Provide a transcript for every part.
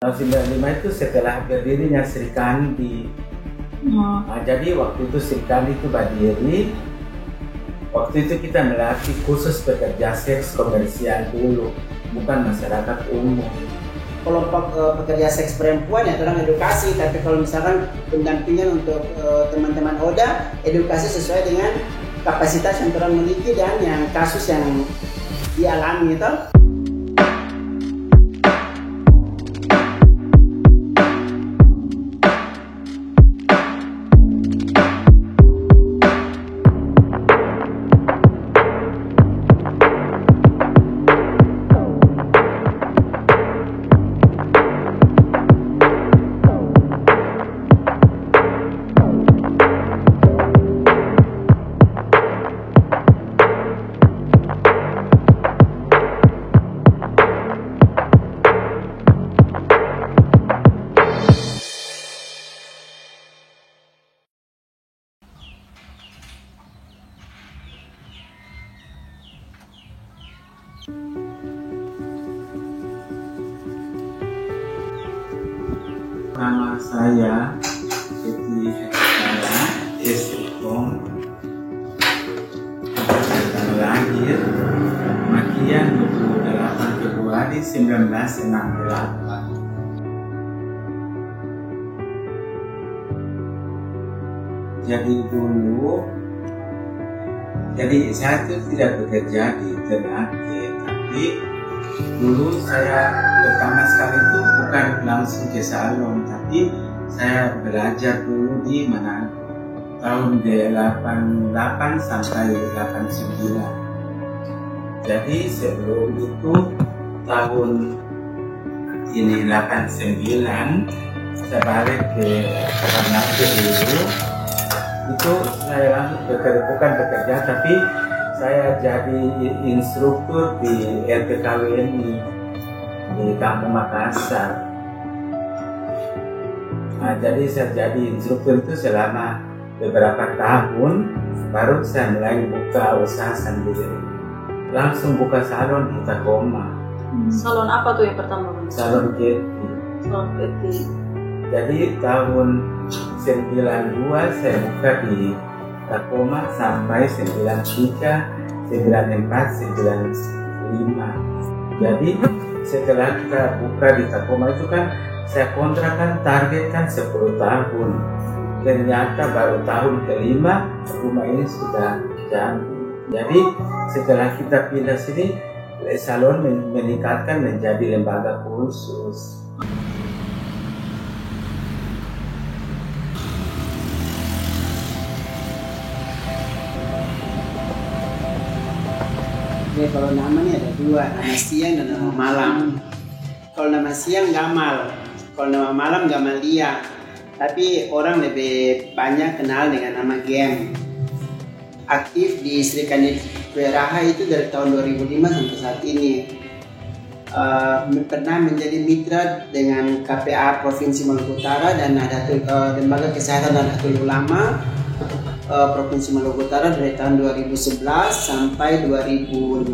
Tahun 95 itu setelah berdirinya Sri Kandi. Jadi waktu itu Sri Kandi itu berdiri. Waktu itu kita melatih khusus pekerja seks komersial dulu, bukan masyarakat umum. Kelompok pekerja seks perempuan ya orang edukasi, tapi kalau misalkan pendampingan untuk teman-teman ODA, edukasi sesuai dengan kapasitas yang orang miliki dan yang kasus yang dialami itu. Nama saya Siti Hekaya Esrikom, tanggal lahir Makian 28 Februari 1968. Jadi saya itu tidak bekerja di Ternate, tapi dulu saya pertama sekali itu bukan langsung ke salon, tapi saya belajar dulu di Manado tahun 88 sampai 89. Jadi sebelum itu tahun ini 89 saya balik ke Ternate dulu. Itu saya langsung bukan bekerja, tapi saya jadi instruktur di RPKWNI di Kampung Makassar. Jadi saya jadi instruktur itu selama beberapa tahun, baru saya mulai buka usaha sendiri. Langsung buka salon di Tacoma. Salon apa tuh yang pertama? Salon Getty. Salon Getty. Jadi tahun 92 saya buka di Tacoma sampai 93, 94, 95. Jadi setelah kita buka di Tacoma itu kan saya kontrakkan target kan 10 tahun. Ternyata baru tahun kelima rumah ini sudah jadi. Jadi setelah kita pindah sini, salon meningkatkan menjadi lembaga khusus. Kalau namanya ada dua, nama siang dan nama malam. Kalau nama siang Gamal, kalau nama malam Gamalia. Tapi orang lebih banyak kenal dengan nama Gem. Aktif di Sri Kandi Weraha itu dari tahun 2005 sampai saat ini. Pernah menjadi mitra dengan KPA Provinsi Maluku Utara dan Nahdlatul Lembaga Kesehatan dan Nahdlatul Ulama Provinsi Maluku Utara dari tahun 2011 sampai 2015.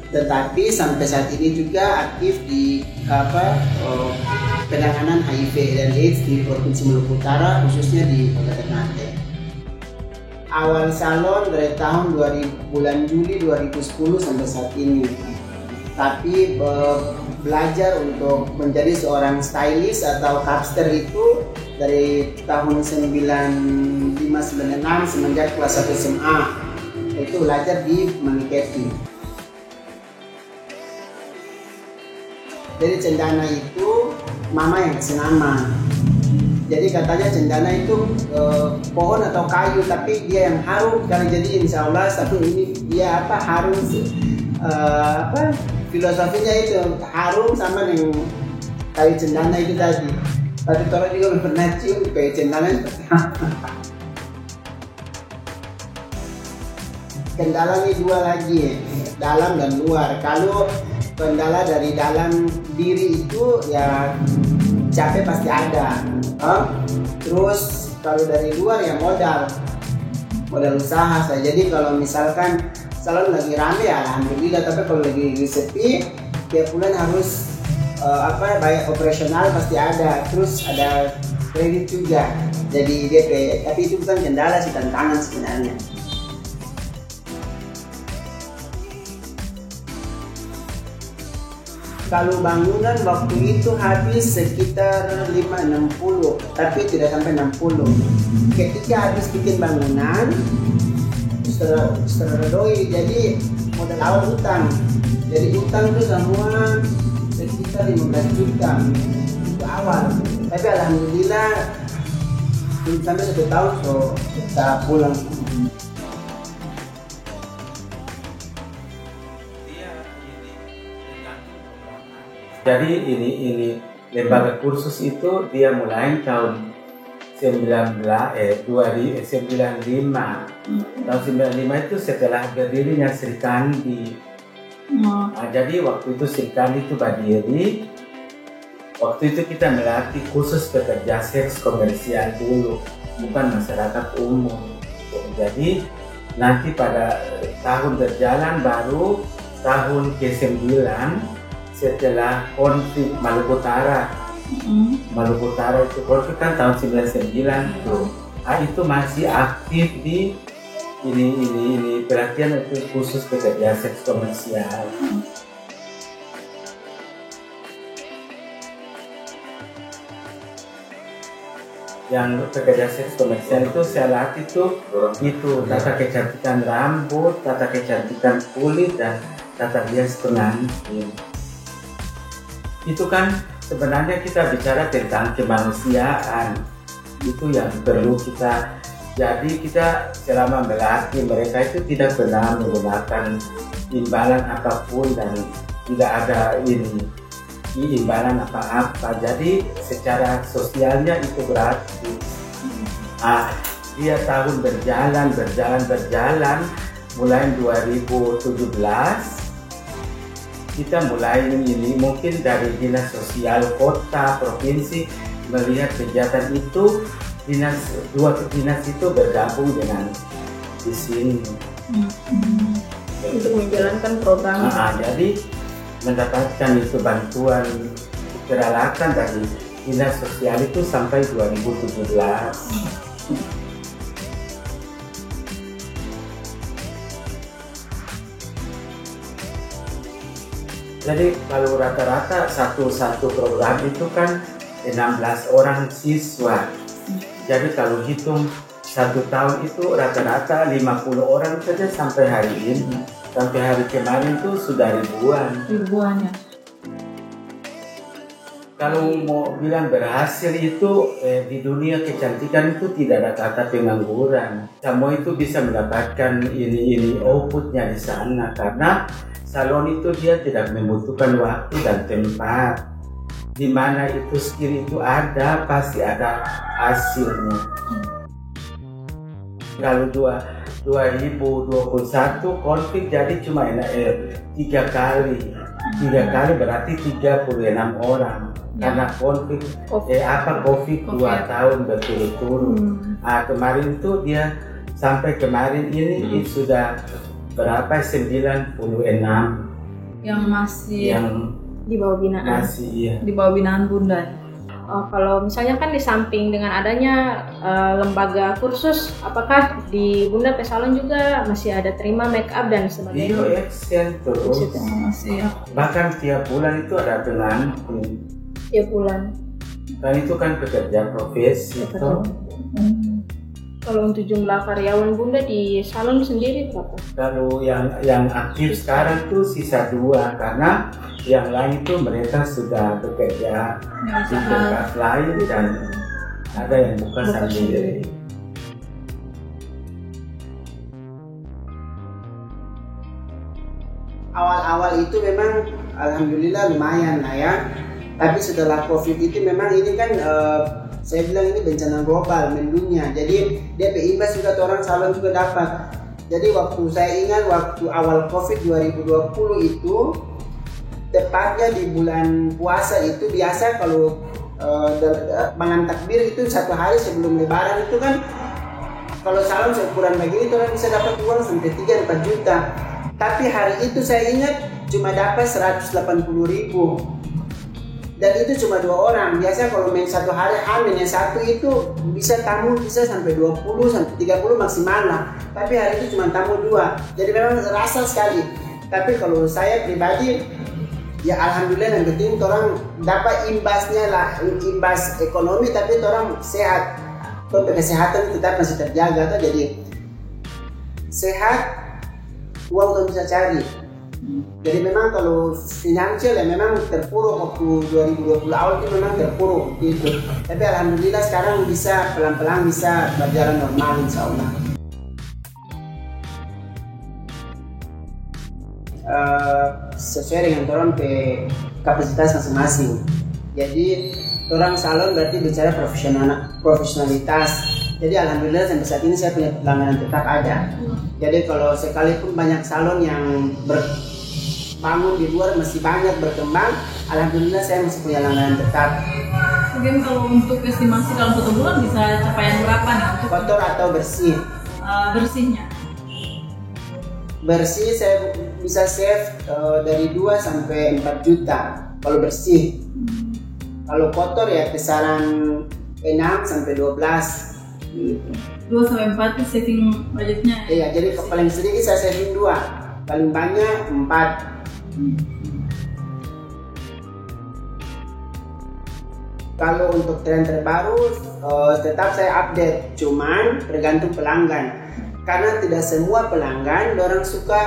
Tetapi sampai saat ini juga aktif di penanganan HIV dan AIDS di Provinsi Maluku Utara, khususnya di Kota Ternate. Awal salon dari tahun bulan Juli 2010 sampai saat ini. Tapi belajar untuk menjadi seorang stylist atau capster itu dari tahun 95-96 semenjak kelas 1 SMA. Itu belajar di Maniketi. Jadi cendana itu mama yang kasih nama. Jadi katanya cendana itu pohon atau kayu, tapi dia yang harum. Kalau jadi insya Allah satu ini dia harum. Filosofinya itu harum sama dengan kayu cendana itu tadi. Tapi orang juga belum pernah cium kayu cendana seperti apa. Kendala ini dua lagi, dalam dan luar. Kalau kendala dari dalam diri itu ya capek pasti ada. Terus kalau dari luar ya modal usaha saya. Jadi kalau misalkan salon lagi rame ya alhamdulillah, tapi kalau lagi sepi tiap bulan harus Baik operasional pasti ada, terus ada kredit juga. Jadi DP, tapi itu bukan kendala sih, tantangan sebenarnya. Kalau bangunan waktu itu habis sekitar 560, tapi tidak sampai 60. Ketika habis bikin bangunan, setelah doi, jadi modal awal utang. Jadi utang itu semua sekitar 15 juta itu awal. Tapi alhamdulillah belum sampai 1 tahun so kita pulang. Jadi ini lembaga kursus itu dia mulai tahun 95. Tahun 95 itu setelah berdirinya Sri Kandi. Nah, jadi waktu itu Sri Kandi itu berdiri. Waktu itu kita melatih khusus pekerja seks komersial dulu, bukan masyarakat umum. Jadi nanti pada tahun berjalan baru tahun ke-9 setelah konflik Maluku Utara. Maluku Utara itu konflik kan tahun 99 tuh. Itu masih aktif di ini pelatihan itu khusus pekerja seks komersial. Yang pekerja seks komersial itu saya latih itu tata kecantikan rambut, tata kecantikan kulit, dan tata hias pengantin. Itu kan sebenarnya kita bicara tentang kemanusiaan, itu yang perlu kita. Jadi kita selama melatih mereka itu tidak pernah menggunakan imbalan apapun dan tidak ada imbalan apa-apa. Jadi secara sosialnya itu gratis. Dia tahun berjalan mulai 2017 kita mulai ini mungkin dari dinas sosial kota provinsi melihat kegiatan itu, dua dinas itu bergabung dengan di sini untuk menjalankan program. Jadi mendapatkan itu bantuan peralatan dari dinas sosial itu sampai 2017. Jadi kalau rata-rata satu program itu kan 16 orang siswa. Jadi kalau hitung 1 tahun itu rata-rata 50 orang saja sampai hari ini. Sampai hari kemarin tuh sudah ribuan ya. Kalau mau bilang berhasil itu di dunia kecantikan itu tidak ada kata pengangguran. Semua itu bisa mendapatkan ini outputnya di sana karena salon itu dia tidak membutuhkan waktu dan tempat. Di mana itu skill itu ada, pasti ada hasilnya. Kalau 2021 konflik jadi cuma 3 kali berarti 36 orang karena konflik COVID 2 tahun berturut-turut. Kemarin tuh dia sampai kemarin ini sudah berapa 96 yang masih di bawah binaan. Masih di bawah binaan Bunda. Kalau misalnya kan di samping dengan adanya lembaga kursus, apakah di Bunda Pesalon juga masih ada terima make up dan sebagainya? Iya, extend terus. Masih ya. Bahkan tiap bulan itu ada pengantin. Tiap bulan. Dan itu kan pekerja profesi. Kalau untuk jumlah karyawan Bunda di salon sendiri berapa? Kalau yang aktif sekarang tuh sisa 2 karena yang lain itu mereka sudah bekerja di tempat lain dan ada yang buka sendiri. Awal-awal itu memang alhamdulillah lumayan lah ya. Tapi setelah COVID itu memang ini kan saya bilang ini bencana global mendunia. Jadi dia imbas juga orang salon juga dapat. Jadi waktu saya ingat waktu awal COVID 2020 itu tepatnya di bulan puasa itu biasa kalau malam takbir itu 1 hari sebelum lebaran itu kan kalau salon seukuran begini orang bisa dapat uang sampai 3-4 juta. Tapi hari itu saya ingat cuma dapat 180.000. dan itu cuma 2 orang. Biasa kalau main satu hari yang satu itu bisa tamu bisa sampai 20 sampai 30 maksimal lah, tapi hari itu cuma tamu 2, jadi memang rasa sekali. Tapi kalau saya pribadi ya alhamdulillah, yang penting orang dapat imbasnya lah, imbas ekonomi, tapi orang sehat, kesehatan tetap masih terjaga tuh. Jadi sehat, uang tuh bisa cari. Jadi memang kalau finansial ya memang terpuruk waktu 2020 awal itu memang terpuruk gitu. Tapi alhamdulillah sekarang bisa pelan-pelan bisa berjalan normal insya Allah. Sesuai dengan orang ke kapasitas masing-masing. Jadi orang salon berarti bicara profesionalitas. Jadi alhamdulillah sampai saat ini saya punya pelanggan tetap ada. Jadi kalau sekalipun banyak salon yang bangun di luar masih banyak berkembang, alhamdulillah saya masih punya langganan tetap. Mungkin kalau untuk estimasi dalam 1 bulan bisa capaian berapa nih untuk kotor atau bersih? Bersihnya. Bersih saya bisa save dari 2 sampai 4 juta kalau bersih. Kalau kotor ya kisaran 6 sampai 12 gitu. 2 sampai 4 itu saving budgetnya. Iya, jadi paling sedikit saya saving 2, paling banyak 4. Kalau untuk tren terbaru tetap saya update, cuman tergantung pelanggan. Karena tidak semua pelanggan orang suka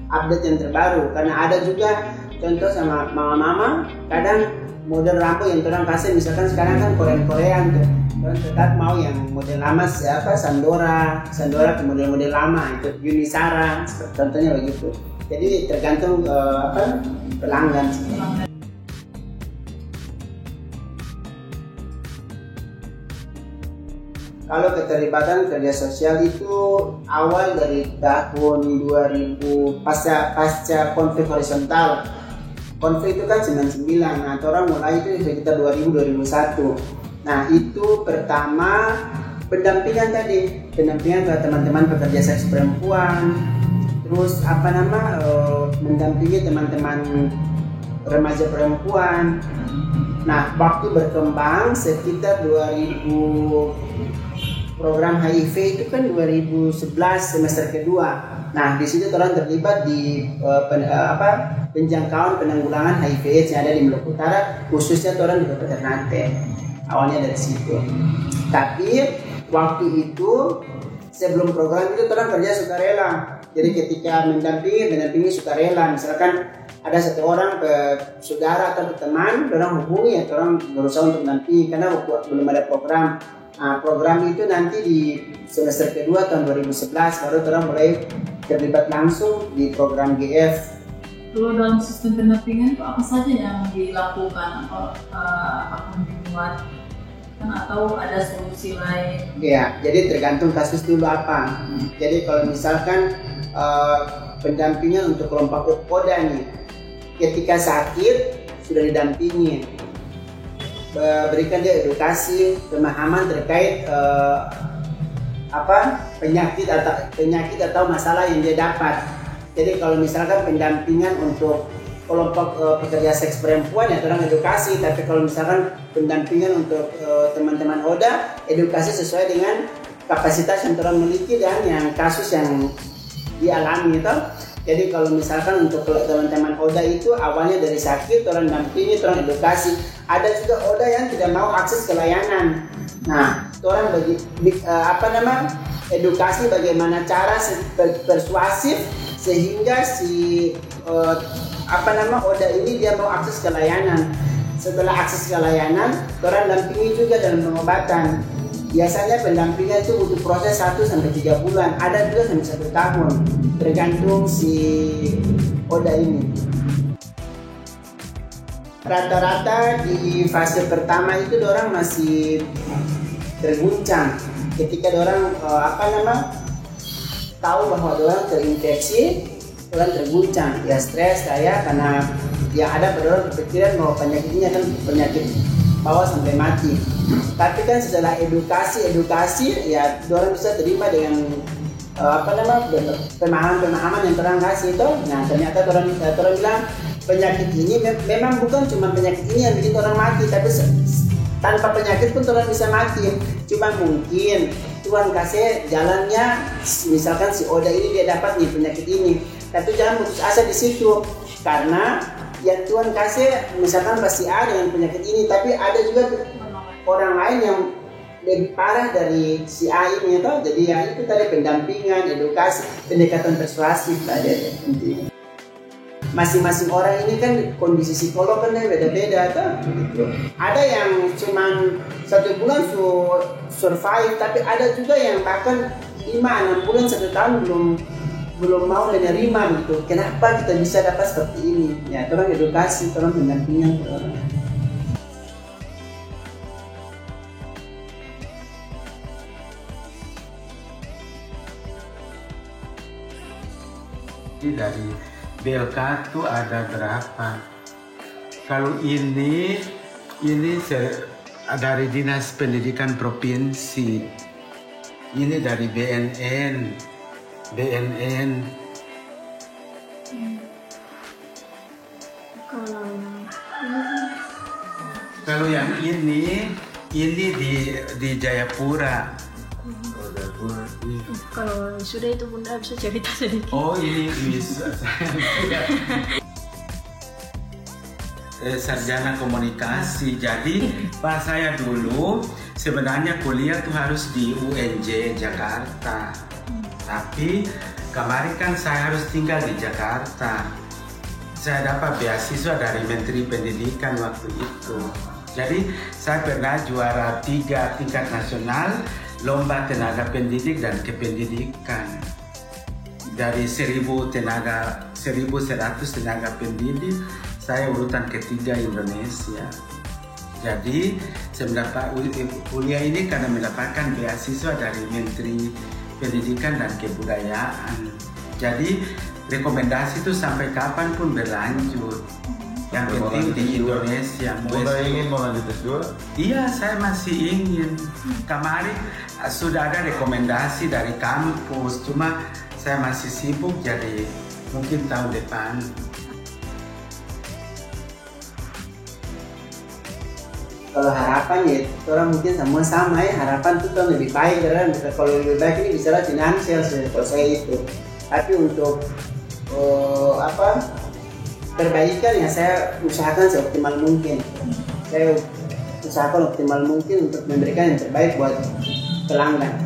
update yang terbaru. Karena ada juga contoh sama mama-mama, kadang model rambut yang orang kasih misalkan sekarang kan Korean tuh, orang tetap mau yang model lama siapa Sandora ke model-model lama itu Yunisara contohnya begitu. Jadi tergantung pelanggan. Kalau keterlibatan kerja sosial itu awal dari tahun 2000 pasca konflik horizontal. Konflik itu kan 99, nah orang mulai itu sekitar 2000-2001. Nah itu pertama pendampingan ke teman-teman pekerja seks perempuan, terus mendampingi teman-teman remaja perempuan. Nah waktu berkembang sekitar 2000 program HIV itu kan 2011 semester kedua. Nah di situ orang terlibat di penjangkauan penanggulangan HIV/AIDS yang ada di Maluku Utara, khususnya orang di Kota Ternate. Awalnya dari situ. Tapi waktu itu sebelum program itu orang kerja sukarela. Jadi ketika mendampingi sukarela. Misalkan ada satu orang saudara atau teman, orang hubungi atau orang berusaha untuk mendampingi karena belum ada program. Nah, program itu nanti di semester kedua tahun 2011 baru orang mulai terlibat langsung di program GF. Kalau dalam sistem pendampingan itu apa saja yang dilakukan atau akan dibuat atau ada solusi lain? Ya, jadi tergantung kasus dulu apa. Jadi kalau misalkan pendampingan untuk kelompok ODA nih, ketika sakit sudah didampingi, berikan dia edukasi pemahaman terkait penyakit atau masalah yang dia dapat. Jadi kalau misalkan pendampingan untuk kelompok pekerja seks perempuan ya orang edukasi, tapi kalau misalkan pendampingan untuk teman-teman ODA, edukasi sesuai dengan kapasitas yang orang miliki dan yang kasus yang dialami itu. Jadi kalau misalkan untuk teman-teman ODA itu awalnya dari sakit, orang dampingi, orang edukasi. Ada juga ODA yang tidak mau akses ke layanan. Nah, orang edukasi bagaimana cara persuasif sehingga si ODA ini dia mau akses ke layanan. Setelah akses ke layanan, orang dampingi juga dalam pengobatan. Biasanya pendampingan itu butuh proses 1-3 bulan, ada juga sampai 1 tahun, tergantung si ODA ini. Rata-rata di fase pertama itu orang masih terguncang ketika orang tahu bahwa orang terinfeksi, orang terguncang, ya stres karena ya ada pada orang berpikiran bahwa penyakit ini akan penyakit bawa sampai mati. Tapi kan setelah edukasi ya orang bisa terima dengan pemahaman yang orang kasih itu. Nah ternyata orang bilang penyakit ini memang bukan cuma penyakit ini yang bikin orang mati, tapi tanpa penyakit pun orang bisa mati. Cuma mungkin Tuhan kasih jalannya, misalkan si Oda ini dia dapat nih penyakit ini, tapi jangan putus asa di situ, karena yang Tuhan kasih misalkan pasti A dengan penyakit ini, tapi ada juga orang lain yang lebih parah dari si A ini, atau jadi ya itu tadi pendampingan, edukasi, pendekatan persuasif ada intinya. Masing-masing orang ini kan kondisi psikolog kan beda-beda atau gitu. Ada yang cuman 1 bulan survive, tapi ada juga yang bahkan 5-6 bulan 1 tahun belum mau menerima gitu. Kenapa kita bisa dapat seperti ini? Ya, tolong edukasi, tolong pendampingan orang. Dari BLK itu ada berapa? Kalau ini dari Dinas Pendidikan Provinsi, ini dari BNN. Kalau yang ini di Jayapura. Kalau sudah itu Bunda bisa cerita sedikit. Oh, ini bisa. Sarjana komunikasi. Jadi pas saya dulu sebenarnya kuliah tuh harus di UNJ Jakarta. Tapi kemarin kan saya harus tinggal di Jakarta. Saya dapat beasiswa dari Menteri Pendidikan waktu itu. Jadi saya pernah juara 3 tingkat nasional lomba tenaga pendidik dan kependidikan. Dari 1.100 tenaga pendidik, saya urutan ketiga Indonesia. Jadi saya mendapat kuliah ini karena mendapatkan beasiswa dari Menteri Pendidikan dan Kebudayaan. Jadi rekomendasi itu sampai kapanpun berlanjut. Yang penting di Indonesia. Bunda ingin melanjut S2? Iya, saya masih ingin. Kemarin sudah ada rekomendasi dari kampus, cuma saya masih sibuk, jadi mungkin tahun depan. Kalau harapan ya, orang mungkin semua sama ya, harapan itu kan lebih baik, karena kalau lebih baik ini bisa finansial kalau saya itu. Tapi untuk perbaikan ya saya usahakan seoptimal mungkin. Saya usahakan optimal mungkin untuk memberikan yang terbaik buat pelanggan.